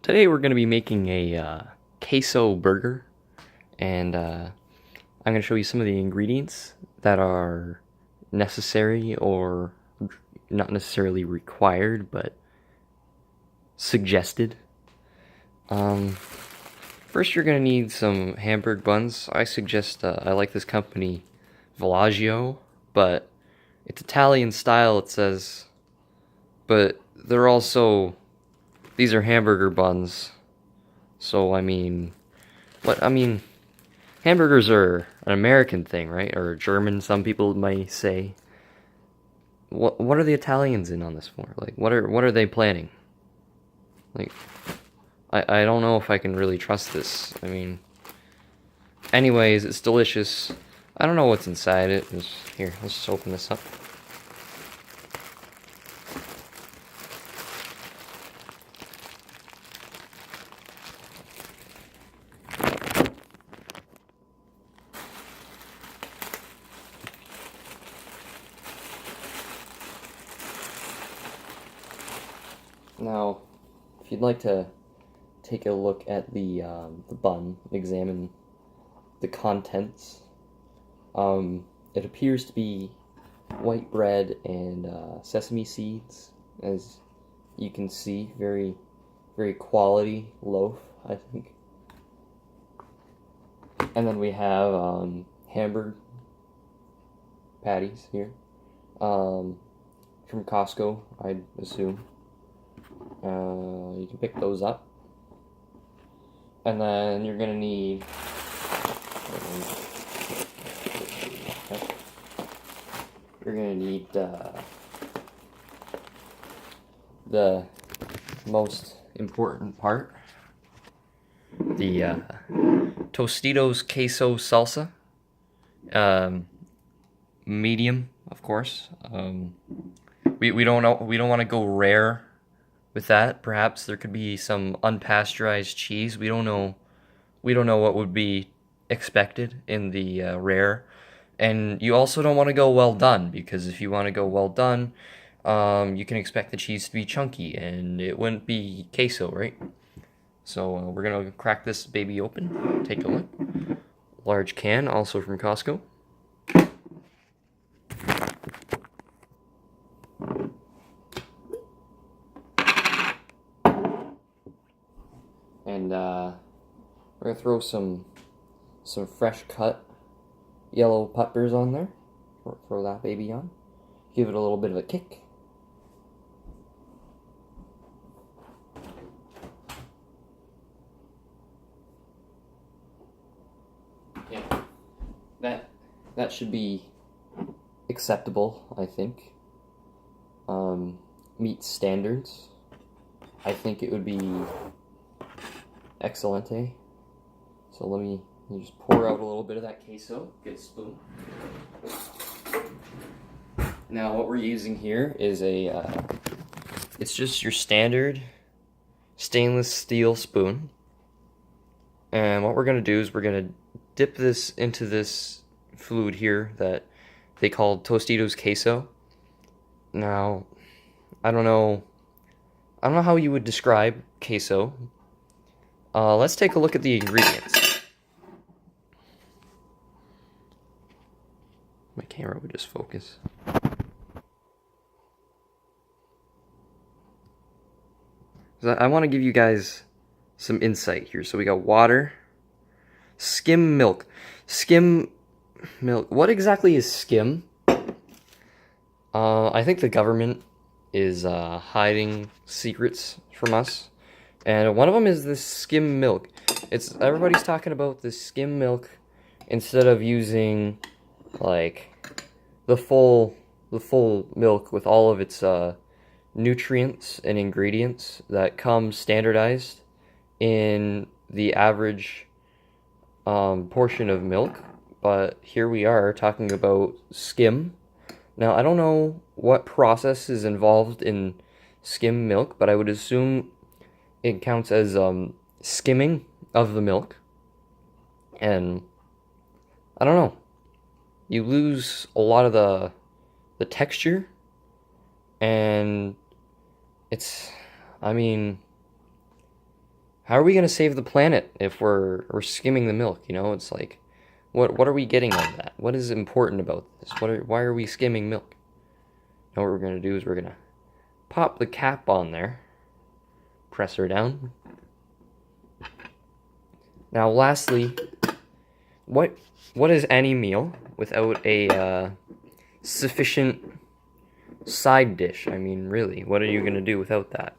Today we're going to be making a queso burger, and I'm going to show you some of the ingredients that are necessary or not necessarily required, but suggested. First you're going to need some hamburg buns. I suggest, I like this company, Villaggio, but it's Italian style, it says, but they're also, these are hamburger buns. So, hamburgers are an American thing, right? Or German, some people might say. What are the Italians in on this for? Like, what are they planning? Like, I don't know if I can really trust this. Anyways, it's delicious. I don't know what's inside it. Here, let's just open this up. Now, if you'd like to take a look at the bun, examine the contents, it appears to be white bread and sesame seeds, as you can see. Very, very quality loaf, I think. And then we have hamburger patties here, from Costco, I'd assume. You can pick those up. And then you're gonna need the most important part, the Tostitos queso salsa, medium, of course. We don't want to go rare with that. Perhaps there could be some unpasteurized cheese. We don't know what would be expected in the rare. And you also don't want to go well done, because if you want to go well done, you can expect the cheese to be chunky, and it wouldn't be queso, right? So we're gonna crack this baby open. Take a look. Large can, also from Costco. And we're gonna throw some fresh cut yellow peppers on there. Throw that baby on. Give it a little bit of a kick. Yeah, that should be acceptable, I think. Meat standards. I think it would be excelente. So let me just pour out a little bit of that queso. Get a spoon. Now what we're using here is it's just your standard stainless steel spoon. And what we're gonna do is we're gonna dip this into this fluid here that they call Tostitos queso. Now, I don't know how you would describe queso. Let's take a look at the ingredients. My camera would just focus. So I want to give you guys some insight here. So we got water, skim milk. Skim milk. What exactly is skim? I think the government is hiding secrets from us. And one of them is this skim milk. Everybody's talking about this skim milk instead of using like the full milk with all of its nutrients and ingredients that come standardized in the average portion of milk. But here we are talking about skim. Now, I don't know what process is involved in skim milk, but I would assume it counts as skimming of the milk. And I don't know. You lose a lot of the texture, and it's, how are we gonna save the planet if we're skimming the milk? You know, it's like, what are we getting out of that? What is important about this? Why are we skimming milk? Now what we're gonna do is we're gonna pop the cap on there, press her down. Now, lastly, what is any meal without a sufficient side dish? I mean, really, what are you gonna do without that?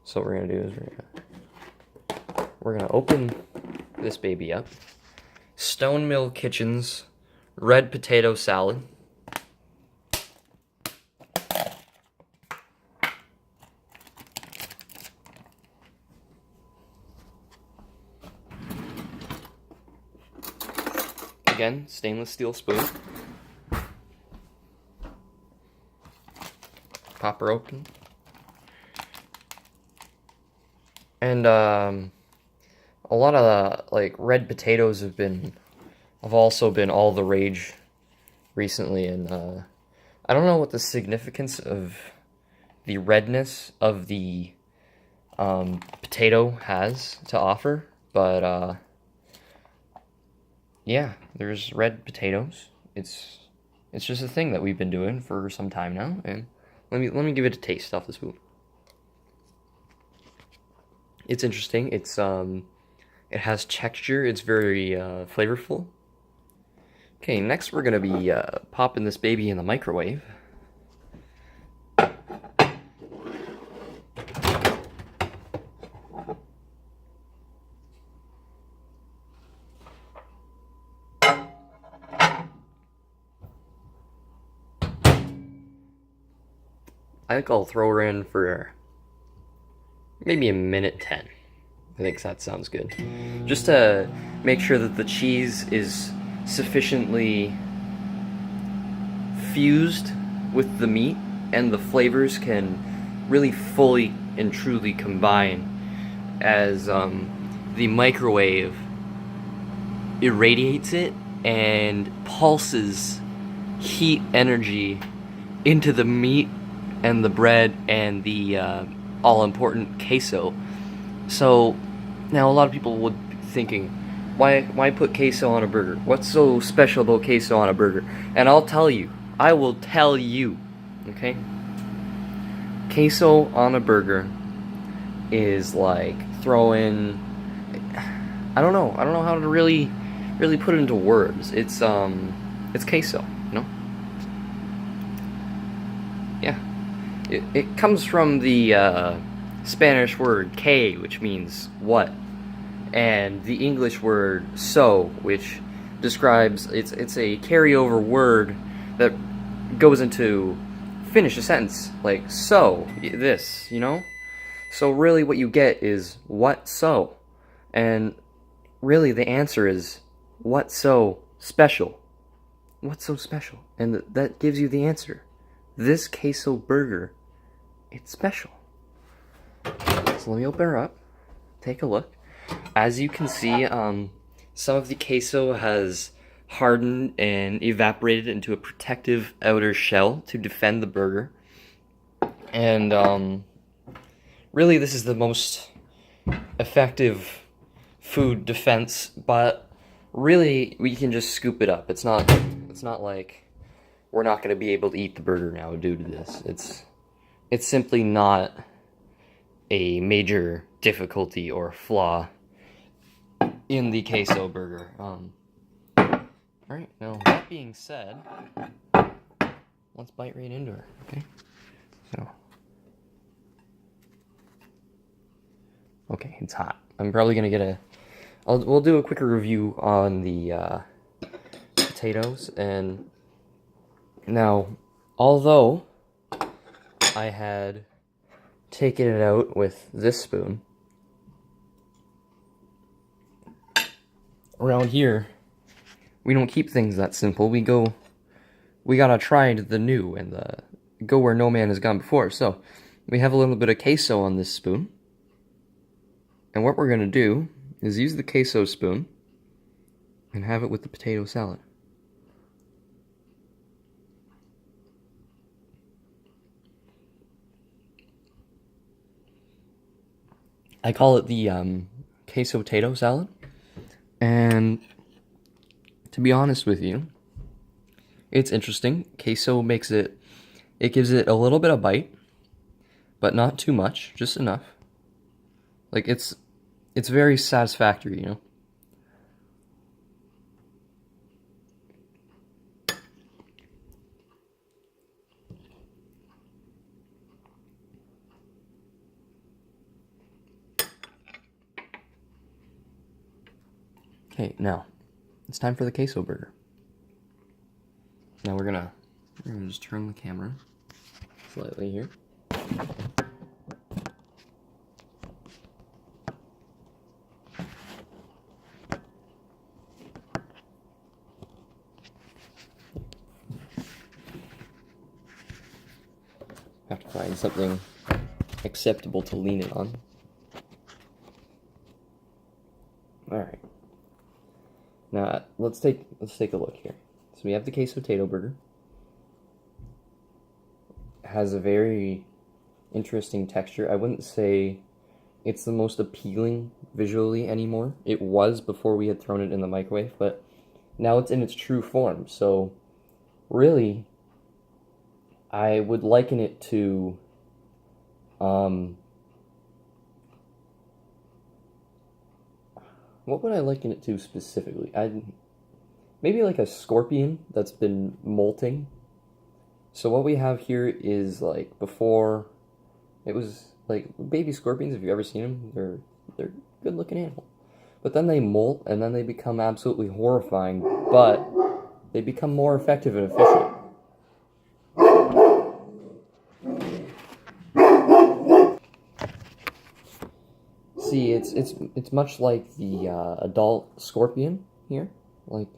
So what we're gonna do is we're gonna open this baby up. Stone Mill Kitchen's red potato salad. Again, stainless steel spoon. Pop her open. And a lot of like red potatoes have also been all the rage recently, and I don't know what the significance of the redness of the potato has to offer, but yeah, there's red potatoes. It's just a thing that we've been doing for some time now, and let me give it a taste off the spoon. It's interesting. It has texture. It's very flavorful. Okay, next we're gonna be popping this baby in the microwave. I think I'll throw her in for maybe a minute 10. I think that sounds good. Just to make sure that the cheese is sufficiently fused with the meat and the flavors can really fully and truly combine as the microwave irradiates it and pulses heat energy into the meat and the bread and the all-important queso. So now a lot of people would be thinking, why put queso on a burger? What's so special about queso on a burger? And I'll tell you, I will tell you, okay? Queso on a burger is like throwing, I don't know how to really put it into words. It's queso, you know? Yeah. It comes from the Spanish word que, which means what, and the English word so, which describes, it's a carryover word that goes into finish a sentence, like so, this, you know? So really what you get is what so, and really the answer is what's so special? What's so special? And that gives you the answer. This queso burger, it's special. So let me open her up, take a look. As you can see, some of the queso has hardened and evaporated into a protective outer shell to defend the burger. And really this is the most effective food defense, but really we can just scoop it up. It's not like we're not going to be able to eat the burger now due to this. It's simply not a major difficulty or flaw in the queso burger. Alright, now that being said, let's bite right into her, okay? So, okay, it's hot. I'm probably gonna get we'll do a quicker review on the potatoes. And now, although I had taken it out with this spoon, around here we don't keep things that simple. We gotta try the new and go where no man has gone before. So we have a little bit of queso on this spoon, and what we're gonna do is use the queso spoon and have it with the potato salad. I call it the queso potato salad. And to be honest with you, it's interesting. Queso makes it gives it a little bit of bite, but not too much, just enough. Like it's very satisfactory, you know. Okay, now it's time for the queso burger. Now we're gonna just turn the camera slightly here. Have to find something acceptable to lean it on. All right. Now let's take a look here. So we have the queso potato burger. It has a very interesting texture. I wouldn't say it's the most appealing visually anymore. It was before we had thrown it in the microwave, but now it's in its true form. So really, I would liken it to what would I liken it to specifically? Maybe like a scorpion that's been molting. So what we have here is like before it was like baby scorpions. If you've ever seen them, they're good looking animal. But then they molt and then they become absolutely horrifying, but they become more effective and efficient. See, it's much like the adult scorpion here. Like,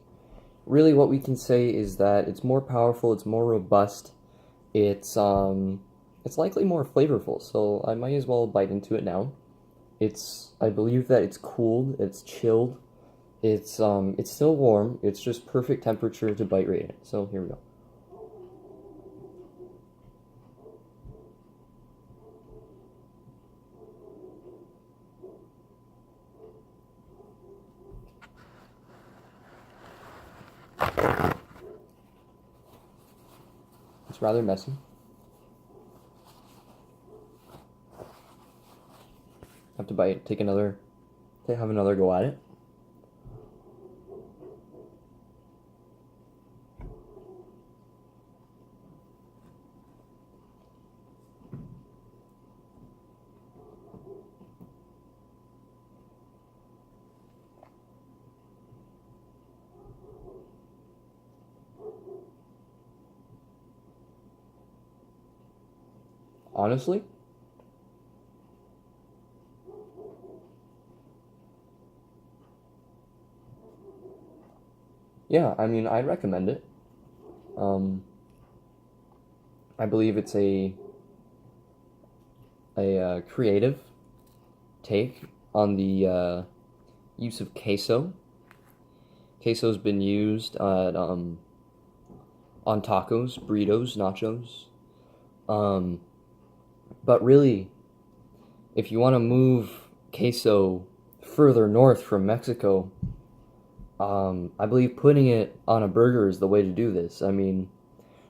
really, what we can say is that it's more powerful, it's more robust, it's likely more flavorful. So I might as well bite into it now. I believe that it's cooled, it's chilled, it's still warm. It's just perfect temperature to bite right in. So here we go. It's rather messy. Have to bite, have another go at it. Honestly, yeah, I mean, I recommend it. I believe it's a creative take on the use of queso. Queso's been used on tacos, burritos, nachos. But really, if you want to move queso further north from Mexico, I believe putting it on a burger is the way to do this. I mean,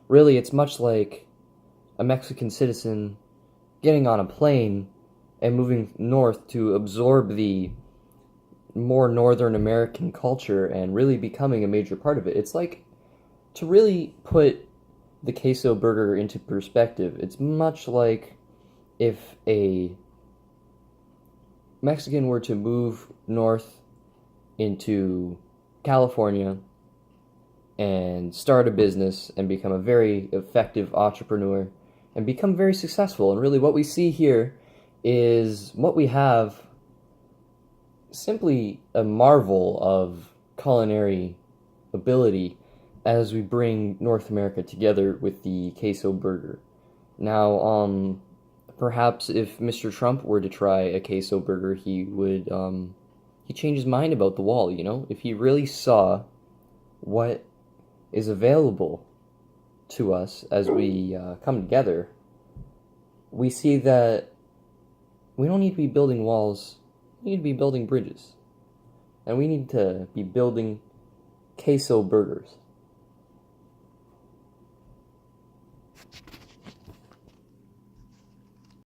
really, it's much like a Mexican citizen getting on a plane and moving north to absorb the more Northern American culture and really becoming a major part of it. It's like, to really put the queso burger into perspective, it's much like if a Mexican were to move north into California and start a business and become a very effective entrepreneur and become very successful. And really what we see here is what we have, simply a marvel of culinary ability as we bring North America together with the queso burger. Now, perhaps if Mr. Trump were to try a queso burger, he would he'd change his mind about the wall, you know? If he really saw what is available to us as we come together, we see that we don't need to be building walls We need to be building bridges. And we need to be building queso burgers.